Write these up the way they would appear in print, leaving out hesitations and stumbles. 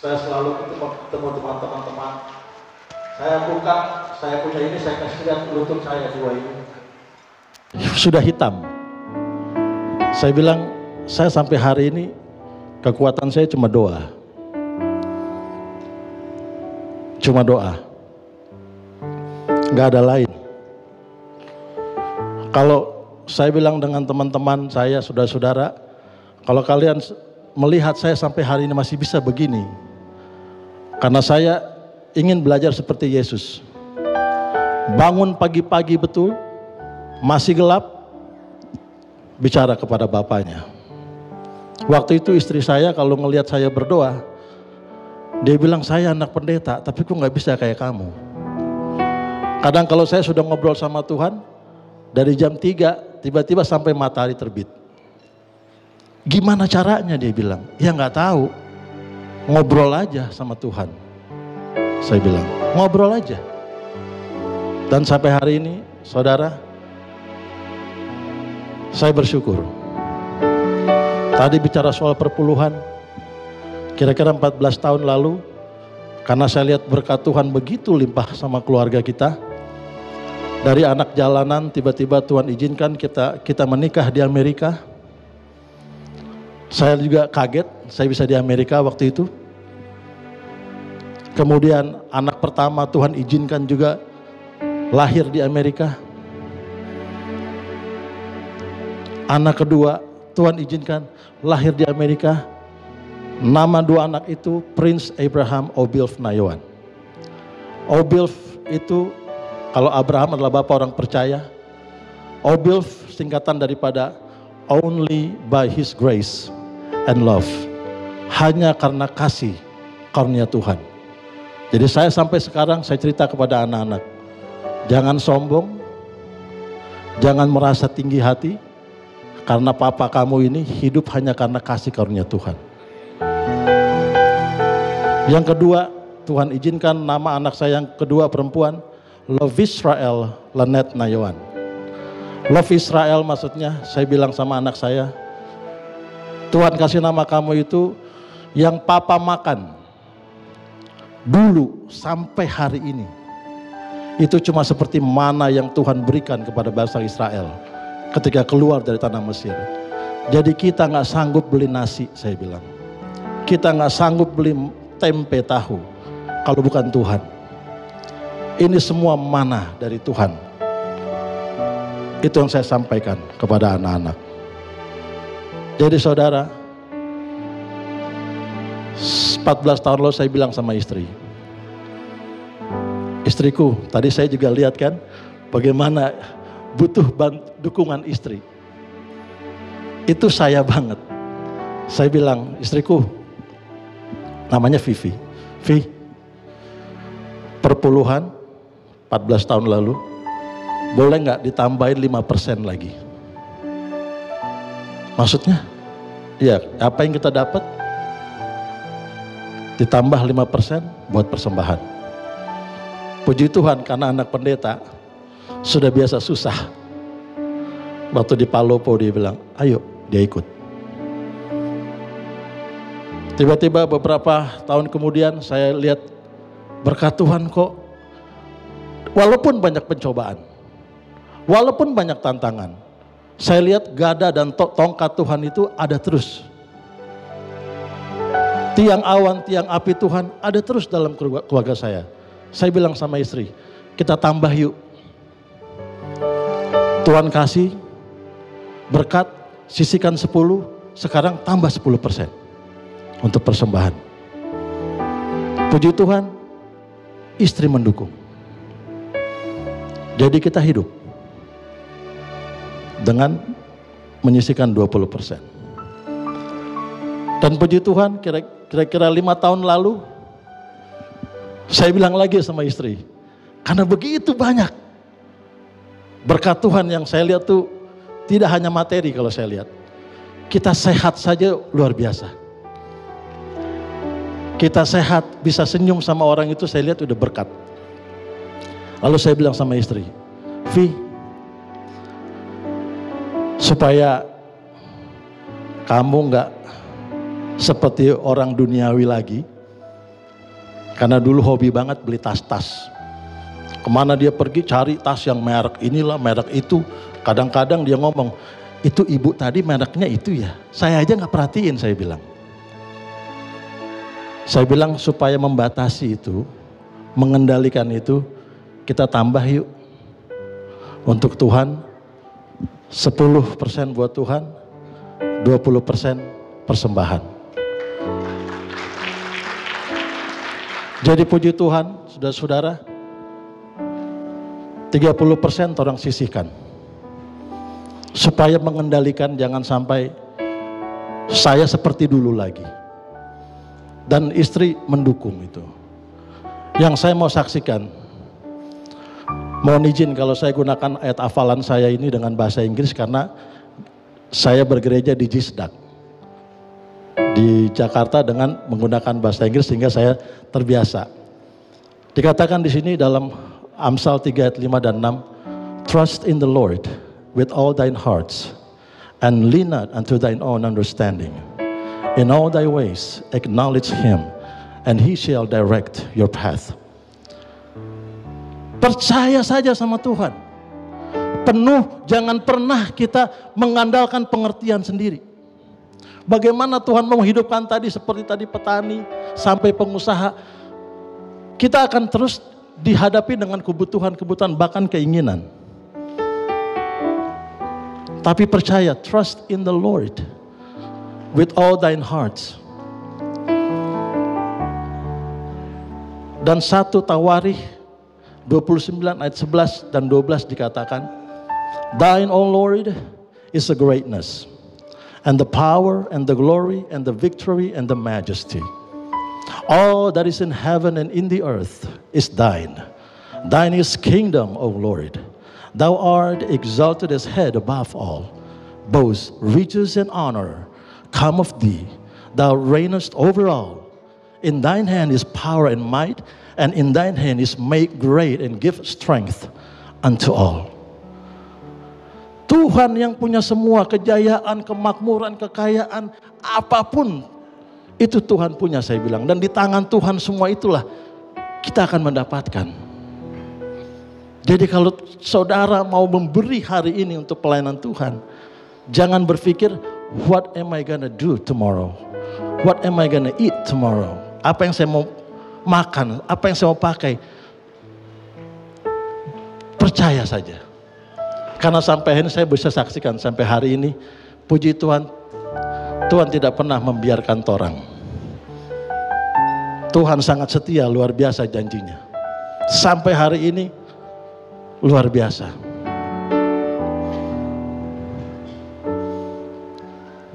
Saya selalu ketemu teman-teman. Saya buka, saya punya ini, saya kasih lihat lutut saya dua ini. Sudah hitam. Saya bilang, saya sampai hari ini kekuatan saya cuma doa. Cuma doa. Nggak ada lain. Kalau saya bilang dengan teman-teman saya, saudara-saudara, kalau kalian melihat saya sampai hari ini masih bisa begini, karena saya ingin belajar seperti Yesus. Bangun pagi-pagi betul, masih gelap, bicara kepada Bapaknya. Waktu itu istri saya kalau ngelihat saya berdoa, dia bilang, saya anak pendeta, tapi kok nggak bisa kayak kamu. Kadang kalau saya sudah ngobrol sama Tuhan, dari jam 3, tiba-tiba sampai matahari terbit. Gimana caranya, dia bilang. Ya nggak tahu, ngobrol aja sama Tuhan. Saya bilang, ngobrol aja. Dan sampai hari ini, saudara, saya bersyukur. Tadi bicara soal perpuluhan, kira-kira 14 tahun lalu, karena saya lihat berkat Tuhan begitu limpah sama keluarga kita. Dari anak jalanan, tiba-tiba Tuhan izinkan kita menikah di Amerika. Saya juga kaget, saya bisa di Amerika waktu itu. Kemudian anak pertama Tuhan izinkan juga lahir di Amerika. Anak kedua Tuhan izinkan lahir di Amerika. Nama dua anak itu Prince Abraham Obilf Nayawan. Obilf itu, kalau Abraham adalah bapak orang percaya, Obilf singkatan daripada Only by His Grace and Love. Hanya karena kasih karunia Tuhan. Jadi saya sampai sekarang saya cerita kepada anak-anak, jangan sombong, jangan merasa tinggi hati, karena papa kamu ini hidup hanya karena kasih karunia Tuhan. Yang kedua, Tuhan izinkan nama anak saya yang kedua perempuan, Love Israel Lanet Nayawan. Love Israel maksudnya, saya bilang sama anak saya, Tuhan kasih nama kamu itu yang papa makan dulu sampai hari ini. Itu cuma seperti mana yang Tuhan berikan kepada bangsa Israel ketika keluar dari tanah Mesir. Jadi kita nggak sanggup beli nasi, saya bilang. Kita nggak sanggup beli tempe tahu kalau bukan Tuhan. Ini semua mana dari Tuhan. Itu yang saya sampaikan kepada anak-anak. Jadi saudara, 14 tahun lalu saya bilang sama istri, istriku, tadi saya juga lihat kan bagaimana butuh dukungan istri. Itu saya banget. Saya bilang, istriku, namanya Vivi, Vi, perpuluhan 14 tahun lalu, boleh nggak ditambahin 5% lagi? Maksudnya, ya apa yang kita dapat ditambah 5% buat persembahan. Puji Tuhan, karena anak pendeta sudah biasa susah. Waktu di Palopo dia bilang, ayo, dia ikut. Tiba-tiba beberapa tahun kemudian saya lihat berkat Tuhan kok, walaupun banyak pencobaan, walaupun banyak tantangan, saya lihat gada dan tongkat Tuhan itu ada terus. Tiang awan, tiang api Tuhan ada terus dalam keluarga saya. Saya bilang sama istri, kita tambah yuk. Tuhan kasih berkat, sisihkan 10, sekarang tambah 10% untuk persembahan. Puji Tuhan, istri mendukung. Jadi kita hidup dengan menyisihkan 20%. Dan puji Tuhan, kira-kira 5 tahun lalu, saya bilang lagi sama istri, karena begitu banyak berkat Tuhan yang saya lihat tuh tidak hanya materi kalau saya lihat. Kita sehat saja luar biasa. Kita sehat, bisa senyum sama orang itu saya lihat udah berkat. Lalu saya bilang sama istri, Vi, supaya kamu nggak seperti orang duniawi lagi, Karena dulu hobi banget beli tas-tas. Kemana dia pergi cari tas yang merek inilah, merek itu. Kadang-kadang dia ngomong, itu ibu tadi mereknya itu ya. Saya aja gak perhatiin, saya bilang. Saya bilang supaya membatasi itu, mengendalikan itu, kita tambah yuk. Untuk Tuhan, 10% buat Tuhan, 20% persembahan. Jadi puji Tuhan, saudara-saudara, 30% orang sisihkan. Supaya mengendalikan jangan sampai saya seperti dulu lagi. Dan istri mendukung itu. Yang saya mau saksikan, mohon izin kalau saya gunakan ayat hafalan saya ini dengan bahasa Inggris karena saya bergereja di Jisdak di Jakarta dengan menggunakan bahasa Inggris sehingga saya terbiasa. Dikatakan di sini dalam Amsal 3 ayat 5 dan 6, trust in the Lord with all thine hearts and lean not unto thine own understanding. In all thy ways acknowledge him and he shall direct your path. Percaya saja sama Tuhan. Penuh, jangan pernah kita mengandalkan pengertian sendiri. Bagaimana Tuhan mau menghidupkan tadi seperti tadi petani sampai pengusaha. Kita akan terus dihadapi dengan kebutuhan-kebutuhan bahkan keinginan. Tapi percaya, trust in the Lord with all thine hearts. Dan 1 Tawarikh 29 ayat 11 dan 12 dikatakan, thine, O Lord, is the greatness, and the power, and the glory, and the victory, and the majesty. All that is in heaven and in the earth is thine. Thine is kingdom, O Lord. Thou art exalted as head above all. Both riches and honor come of thee. Thou reignest over all. In thine hand is power and might, and in thine hand is make great and give strength unto all. Tuhan yang punya semua kejayaan, kemakmuran, kekayaan, apapun itu Tuhan punya, saya bilang. Dan di tangan Tuhan semua itulah kita akan mendapatkan. Jadi kalau saudara mau memberi hari ini untuk pelayanan Tuhan, jangan berpikir, what am I gonna do tomorrow? What am I gonna eat tomorrow? Apa yang saya mau makan? Apa yang saya mau pakai? Percaya saja. Karena sampai ini saya bisa saksikan sampai hari ini, puji Tuhan, Tuhan tidak pernah membiarkan torang. Tuhan sangat setia, luar biasa janjinya. Sampai hari ini, luar biasa.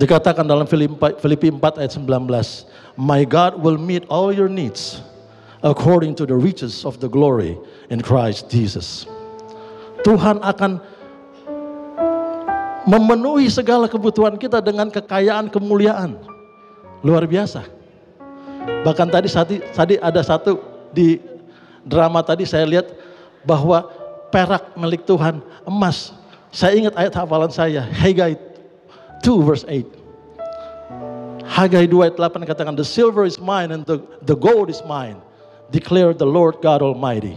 Dikatakan dalam Filipi 4 ayat 19, my God will meet all your needs according to the riches of the glory in Christ Jesus. Tuhan akan memenuhi segala kebutuhan kita dengan kekayaan kemuliaan. Luar biasa. Bahkan tadi ada satu di drama tadi saya lihat bahwa perak milik Tuhan, emas. Saya ingat ayat hafalan saya, Hagai 2 verse 8. Hagai 2 ayat 8 katakan, the silver is mine and the gold is mine, declare the Lord God Almighty.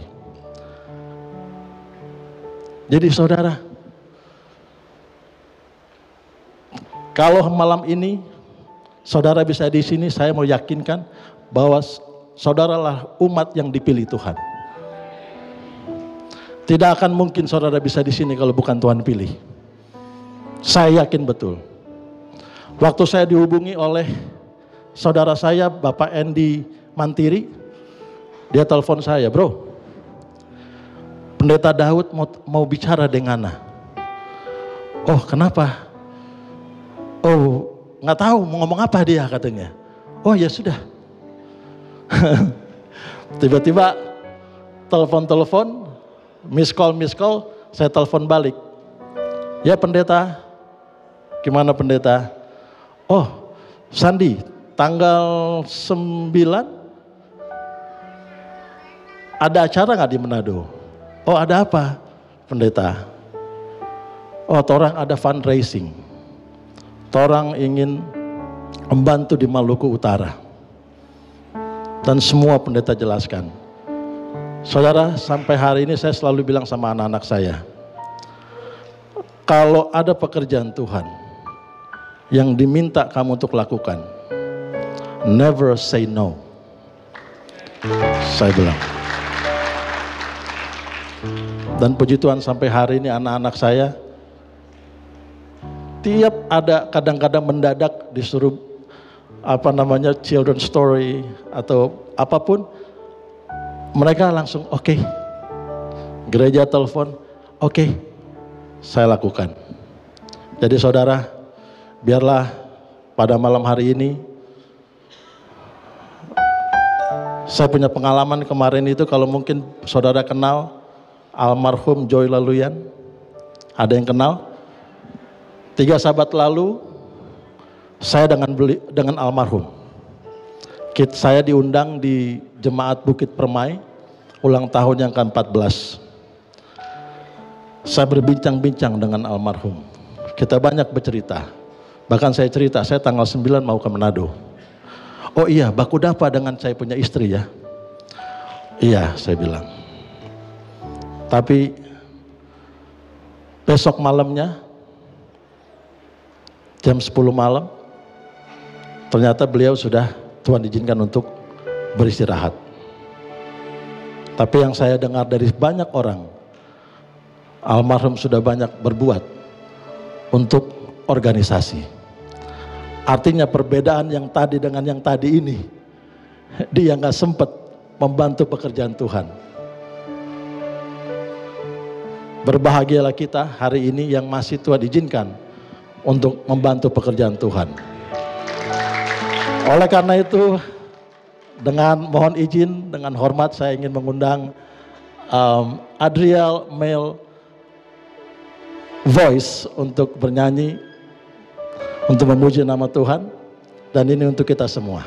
Jadi saudara, kalau malam ini saudara bisa di sini, saya mau yakinkan bahwa saudaralah umat yang dipilih Tuhan. Tidak akan mungkin saudara bisa di sini kalau bukan Tuhan pilih. Saya yakin betul. Waktu saya dihubungi oleh saudara saya, Bapak Andy Mantiri, dia telepon saya, bro, Pendeta Daud mau bicara dengan Ana. Oh, kenapa? Oh, nggak tahu mau ngomong apa dia katanya. Oh ya sudah. Tiba-tiba telepon, miss call, saya telepon balik. Ya pendeta, gimana pendeta? Oh, Sandi, tanggal 9 ada acara nggak di Manado? Oh ada apa pendeta? Oh torang ada fundraising. Torang ingin membantu di Maluku Utara. dan semua pendeta jelaskan. Saudara, sampai hari ini saya selalu bilang sama anak-anak saya, kalau ada pekerjaan Tuhan yang diminta kamu untuk lakukan, never say no. Saya bilang. Dan puji Tuhan sampai hari ini anak-anak saya tiap ada kadang-kadang mendadak disuruh children story atau apapun, mereka langsung oke. Gereja telepon, oke, saya lakukan. Jadi saudara, biarlah pada malam hari ini, saya punya pengalaman kemarin itu, kalau mungkin saudara kenal almarhum Joy Laluyan, ada yang kenal? 3 sahabat lalu, saya dengan almarhum. Saya diundang di Jemaat Bukit Permai, ulang tahun yang ke-14. Saya berbincang-bincang dengan almarhum. Kita banyak bercerita. Bahkan saya cerita, saya tanggal 9 mau ke Manado. Oh iya, baku dapa dengan saya punya istri ya. Iya, saya bilang. Tapi besok malamnya, jam 10 malam, ternyata beliau sudah Tuhan izinkan untuk beristirahat. Tapi yang saya dengar dari banyak orang, almarhum sudah banyak berbuat untuk organisasi. Artinya perbedaan yang tadi dengan yang tadi ini, dia nggak sempat membantu pekerjaan Tuhan. Berbahagialah kita hari ini yang masih Tuhan izinkan untuk membantu pekerjaan Tuhan. Oleh karena itu, dengan mohon izin, dengan hormat saya ingin mengundang Adriel Male Voice untuk bernyanyi, untuk memuji nama Tuhan, dan ini untuk kita semua.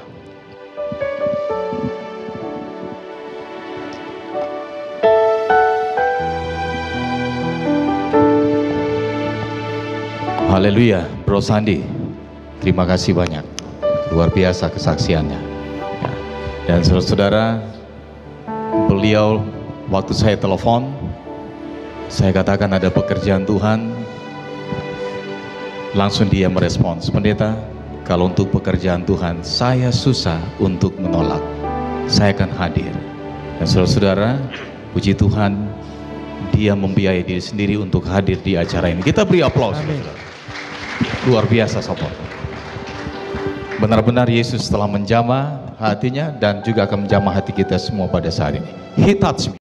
Haleluya, Bro Sandi, terima kasih banyak, luar biasa kesaksiannya. Ya. Dan saudara-saudara, beliau waktu saya telepon, saya katakan ada pekerjaan Tuhan, langsung dia merespons, pendeta, kalau untuk pekerjaan Tuhan saya susah untuk menolak, saya akan hadir. Dan saudara-saudara, puji Tuhan, dia membiayai diri sendiri untuk hadir di acara ini. Kita beri aplaus. Luar biasa support. Benar-benar Yesus telah menjamah hatinya dan juga akan menjamah hati kita semua pada saat ini. He touched me.